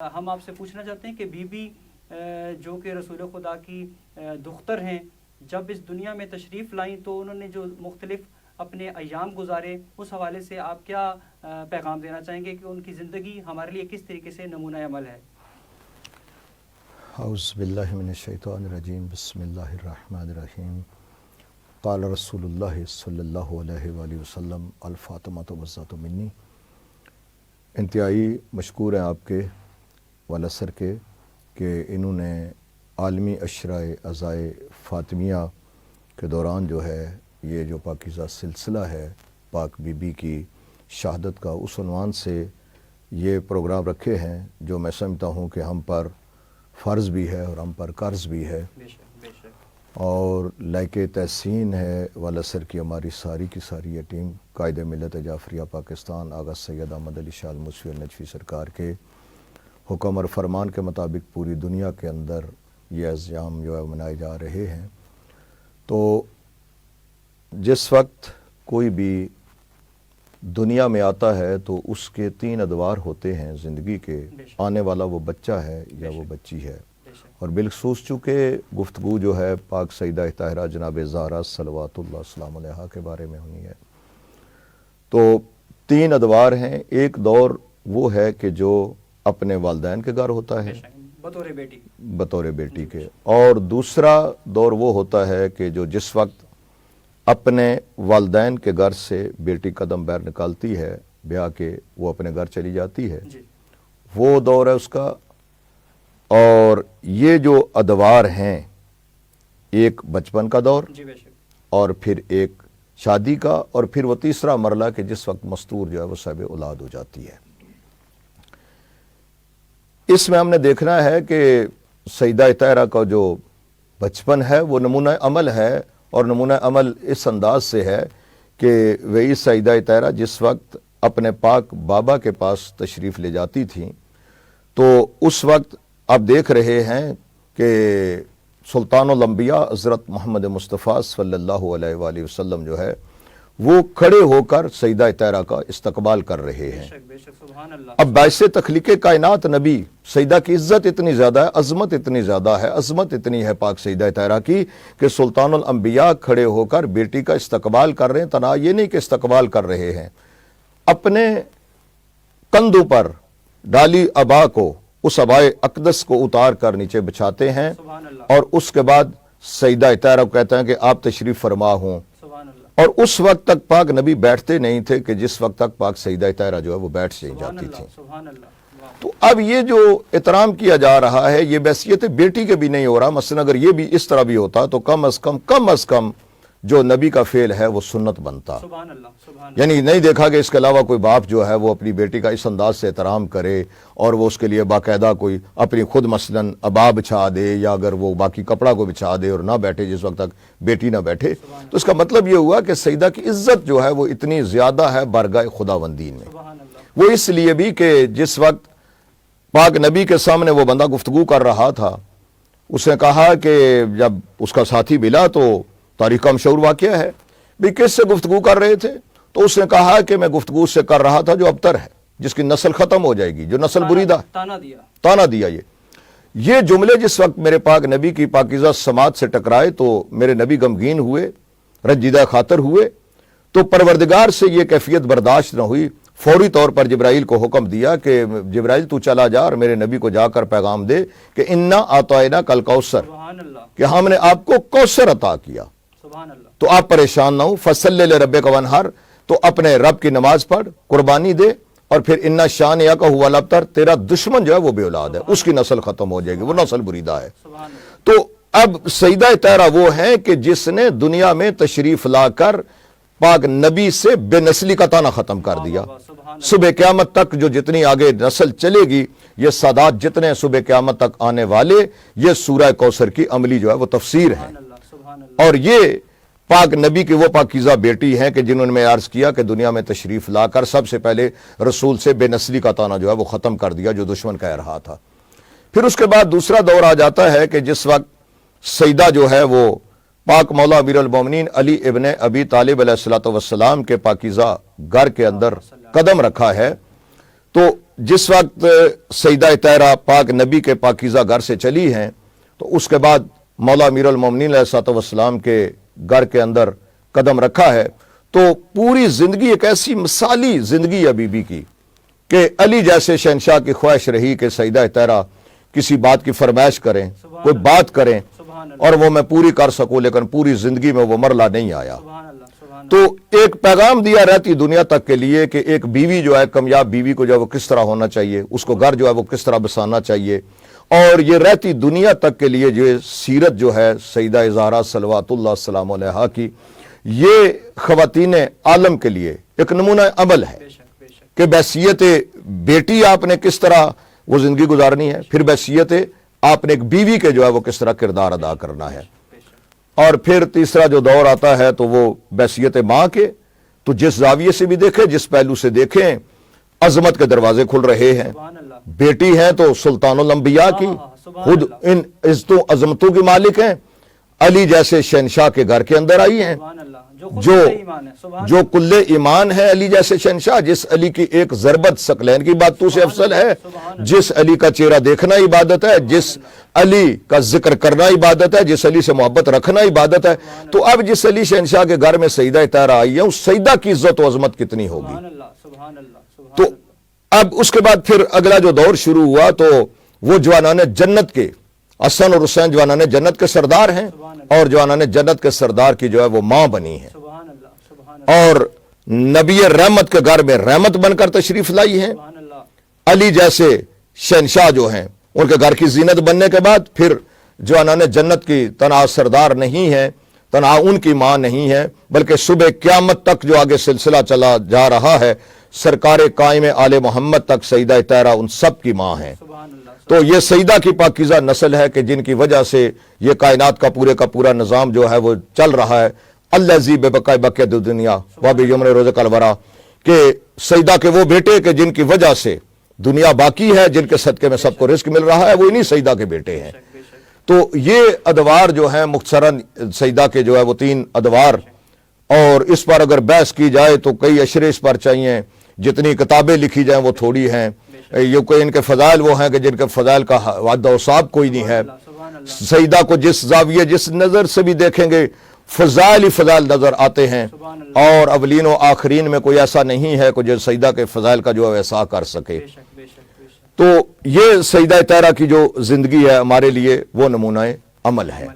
ہم آپ سے پوچھنا چاہتے ہیں کہ بی بی جو کہ رسول خدا کی دختر ہیں، جب اس دنیا میں تشریف لائیں تو انہوں نے جو مختلف اپنے ایام گزارے، اس حوالے سے آپ کیا پیغام دینا چاہیں گے کہ ان کی زندگی ہمارے لیے کس طریقے سے نمونہ عمل ہے؟ اعوذ باللہ من الشیطان الرجیم، بسم اللہ الرحمن الرحیم۔ قال رسول اللہ صلی اللہ علیہ وآلہ وسلم، الفاطمۃ وزات منی۔ انتہائی مشکور ہیں آپ کے والاسر کے کہ انہوں نے عالمی اشرائے عزائے فاطمیہ کے دوران جو ہے یہ جو پاکیزہ سلسلہ ہے پاک بی بی کی شہادت کا، اس عنوان سے یہ پروگرام رکھے ہیں جو میں سمجھتا ہوں کہ ہم پر فرض بھی ہے اور ہم پر قرض بھی ہے، اور لائق تحسین ہے والاسر کی ہماری ساری کی ساری یہ ٹیم قائد ملت جعفریہ پاکستان آغا سید احمد علی شاہ الموسوی النجفی سرکار کے حکم اور فرمان کے مطابق پوری دنیا کے اندر یہ ایام جو ہے منائے جا رہے ہیں۔ تو جس وقت کوئی بھی دنیا میں آتا ہے تو اس کے 3 ادوار ہوتے ہیں زندگی کے، آنے والا وہ بچہ ہے یا وہ بچی ہے، اور بالخصوص چونکہ گفتگو جو ہے پاک سیدہ طاہرہ جناب زہرا صلوات اللہ السلام علیہا کے بارے میں ہونی ہے۔ تو 3 ادوار ہیں۔ ایک دور وہ ہے کہ جو اپنے والدین کے گھر ہوتا ہے بطور بیٹی کے، اور دوسرا دور وہ ہوتا ہے کہ جو جس وقت اپنے والدین کے گھر سے بیٹی قدم بیر نکالتی ہے بیاہ کے، وہ اپنے گھر چلی جاتی ہے، وہ دور ہے اس کا۔ اور یہ جو ادوار ہیں، ایک بچپن کا دور، اور پھر ایک شادی کا، اور پھر وہ تیسرا مرحلہ کہ جس وقت مستور جو ہے وہ صاحب اولاد ہو جاتی ہے۔ اس میں ہم نے دیکھنا ہے کہ سیدہ طاہرہ کا جو بچپن ہے وہ نمونہ عمل ہے، اور نمونہ عمل اس انداز سے ہے کہ وہی سیدہ طاہرہ جس وقت اپنے پاک بابا کے پاس تشریف لے جاتی تھیں، تو اس وقت آپ دیکھ رہے ہیں کہ سلطان الانبیاء حضرت محمد مصطفیٰ صلی اللہ علیہ وآلہ وسلم جو ہے وہ کھڑے ہو کر سیدہ طاہرہ کا استقبال کر رہے ہیں۔ اب باعث تخلیق کائنات نبی سیدہ کی عزت اتنی زیادہ ہے، عظمت اتنی زیادہ ہے، عظمت اتنی ہے پاک سیدہ طاہرہ کی کہ سلطان الانبیاء کھڑے ہو کر بیٹی کا استقبال کر رہے ہیں۔ تنہا یہ نہیں کہ استقبال کر رہے ہیں، اپنے کندھوں پر ڈالی عبا کو، اس عبائے اقدس کو اتار کر نیچے بچھاتے ہیں، اور اس کے بعد سیدہ طاہرہ کو کہتے ہیں کہ آپ تشریف فرما ہوں۔ اور اس وقت تک پاک نبی بیٹھتے نہیں تھے کہ جس وقت تک پاک سیدہ طاہرہ جو ہے وہ بیٹھ جاتی تھی۔ تو اب یہ جو احترام کیا جا رہا ہے یہ بحیثیت بیٹی کے بھی نہیں ہو رہا۔ مثلا اگر یہ بھی اس طرح بھی ہوتا تو کم از کم جو نبی کا فعل ہے وہ سنت بنتا۔ یعنی نہیں دیکھا کہ اس کے علاوہ کوئی باپ جو ہے وہ اپنی بیٹی کا اس انداز سے احترام کرے اور وہ اس کے لیے باقاعدہ کوئی اپنی خود مثلا عبا بچھا دے، یا اگر وہ باقی کپڑا کو بچھا دے اور نہ بیٹھے جس وقت تک بیٹی نہ بیٹھے۔ تو اس کا مطلب یہ ہوا کہ سیدہ کی عزت جو ہے وہ اتنی زیادہ ہے بارگاہ خداوندی میں۔ وہ اس لیے بھی کہ جس وقت پاک نبی کے سامنے وہ بندہ گفتگو کر رہا تھا، اس نے کہا کہ جب اس کا ساتھی ملا تو تاریخ کا مشہور واقعہ ہے بھی کس سے گفتگو کر رہے تھے، تو اس نے کہا کہ میں گفتگو سے کر رہا تھا جو ابتر ہے، جس کی نسل ختم ہو جائے گی، جو نسل بریدہ تانا دیا۔ یہ جملے جس وقت میرے پاک نبی کی پاکیزہ سماعت سے ٹکرائے تو میرے نبی غمگین ہوئے، رنجیدہ خاطر ہوئے، تو پروردگار سے یہ کیفیت برداشت نہ ہوئی۔ فوری طور پر جبرائیل کو حکم دیا کہ جبرائیل تو چلا جا اور میرے نبی کو جا کر پیغام دے کہ انا اعطیناک کل کوثر، کہ ہم نے آپ کو کوثر عطا کیا، تو آپ پریشان نہ ہو۔ فصلی لربک وانحر، تو اپنے رب کی نماز پڑھ، قربانی دے، اور پھر انا شانئک ھو الابتر، تیرا دشمن جو ہے وہ بے اولاد ہے، اس کی نسل ختم ہو جائے گی، وہ نسل بریدہ ہے۔ تو اب سیدہ طاہرہ وہ ہیں کہ جس نے دنیا میں تشریف لا کر پاک نبی سے بے نسلی کا تانا ختم کر دیا۔ صبح قیامت تک جو جتنی آگے نسل چلے گی، یہ سادات جتنے صبح قیامت تک آنے والے، یہ سورہ کوثر کی عملی جو ہے وہ تفسیر ہے۔ اور یہ پاک نبی کی وہ پاکیزہ بیٹی ہیں کہ جنہوں نے میں عرض کیا کہ دنیا میں تشریف لا کر سب سے پہلے رسول سے بے نسلی کا تانا جو ہے وہ ختم کر دیا جو دشمن کہہ رہا تھا۔ پھر اس کے بعد دوسرا دور آ جاتا ہے کہ جس وقت سیدہ جو ہے وہ پاک مولا امیر المومنین علی ابن ابی طالب علیہ الصلوۃ والسلام کے پاکیزہ گھر کے اندر قدم رکھا ہے، تو جس وقت سیدہ طاہرہ پاک نبی کے پاکیزہ گھر سے چلی ہیں تو اس کے بعد مولا امیر المومنین علیہ الصلوۃ والسلام کے گھر کے اندر قدم رکھا ہے، تو پوری زندگی ایک ایسی مثالی زندگی ہے بی بی کی کہ علی جیسے شہنشاہ کی خواہش رہی کہ سیدہ طاہرہ کسی بات کی فرمائش کریں، کوئی بات کریں اور وہ میں پوری کر سکوں، لیکن پوری زندگی میں وہ مرلہ نہیں آیا۔ تو ایک پیغام دیا رہتی دنیا تک کے لیے کہ ایک بیوی جو ہے، کامیاب بیوی کو جو ہے وہ کس طرح ہونا چاہیے، اس کو گھر جو ہے وہ کس طرح بسانا چاہیے، اور یہ رہتی دنیا تک کے لیے جو سیرت جو ہے سیدہ زہرا صلوات اللہ السلام علیہا کی، یہ خواتین عالم کے لیے ایک نمونہ عمل ہے کہ بحیثیت بیٹی آپ نے کس طرح وہ زندگی گزارنی ہے، پھر بحیثیت آپ نے ایک بیوی کے جو ہے وہ کس طرح کردار ادا کرنا ہے، اور پھر تیسرا جو دور آتا ہے تو وہ بحیثیت ماں کے، تو جس زاویے سے بھی دیکھیں، جس پہلو سے دیکھیں، عظمت کے دروازے کھل رہے ہیں۔ بیٹی ہیں تو سلطان الانبیاء کی، خود ان عزتوں عظمتوں کی مالک ہیں، علی جیسے شہنشاہ کے گھر کے اندر آئی ہیں، جو کل ایمان ہے، علی جیسے شہنشاہ، جس علی کی ایک ضربت ثقلین کی باتوں سے افضل ہے، جس علی کا چہرہ دیکھنا عبادت ہے، جس علی کا ذکر کرنا عبادت ہے، جس علی سے محبت رکھنا عبادت ہے، تو اب جس علی شہنشاہ کے گھر میں سیدہ طاہرہ آئی ہے، اس سیدہ کی عزت و عظمت کتنی ہوگی۔ تو اب اس کے بعد پھر اگلا جو دور شروع ہوا تو وہ جوانان جنت کے، حسن اور حسین جوانان جنت کے سردار ہیں، اور جوانان جنت کے سردار کی جو ہے وہ ماں بنی ہے، اور نبی رحمت کے گھر میں رحمت بن کر تشریف لائی ہیں۔ علی جیسے شہنشاہ جو ہیں ان کے گھر کی زینت بننے کے بعد پھر جوانان جنت کی تنہا سردار نہیں ہے، تنہا ان کی ماں نہیں ہے، بلکہ صبح قیامت تک جو آگے سلسلہ چلا جا رہا ہے، سرکار قائم آل محمد تک سیدہ طاہرہ ان سب کی ماں ہیں۔ تو یہ سیدہ کی پاکیزہ نسل ہے کہ جن کی وجہ سے یہ کائنات کا پورا نظام جو ہے وہ چل رہا ہے۔ الذی ببقاء بقیت الدنیا وبیمن رزق الورا، کہ سیدہ کے وہ بیٹے کہ جن کی وجہ سے دنیا باقی ہے، جن کے صدقے میں سب کو رزق مل رہا ہے، وہ انہی سیدہ کے بیٹے ہیں۔ تو یہ ادوار جو ہیں مختصراً سیدہ کے جو ہے وہ 3 ادوار، اور اس پر اگر بحث کی جائے تو کئی اشرے اس پر چاہیے، جتنی کتابیں لکھی جائیں وہ تھوڑی ہیں، یہ کوئی ان کے فضائل وہ ہیں کہ جن کے فضائل کا حد و حساب کوئی نہیں ہے۔ سیدہ کو جس زاویے جس نظر سے بھی دیکھیں گے فضائل ہی فضائل نظر آتے ہیں، اور اولین و آخرین میں کوئی ایسا نہیں ہے کہ جو سیدہ کے فضائل کا جو ہے ایسا کر سکے۔ تو یہ سیدہ طاہرہ کی جو زندگی ہے ہمارے لیے وہ نمونہ عمل ہے۔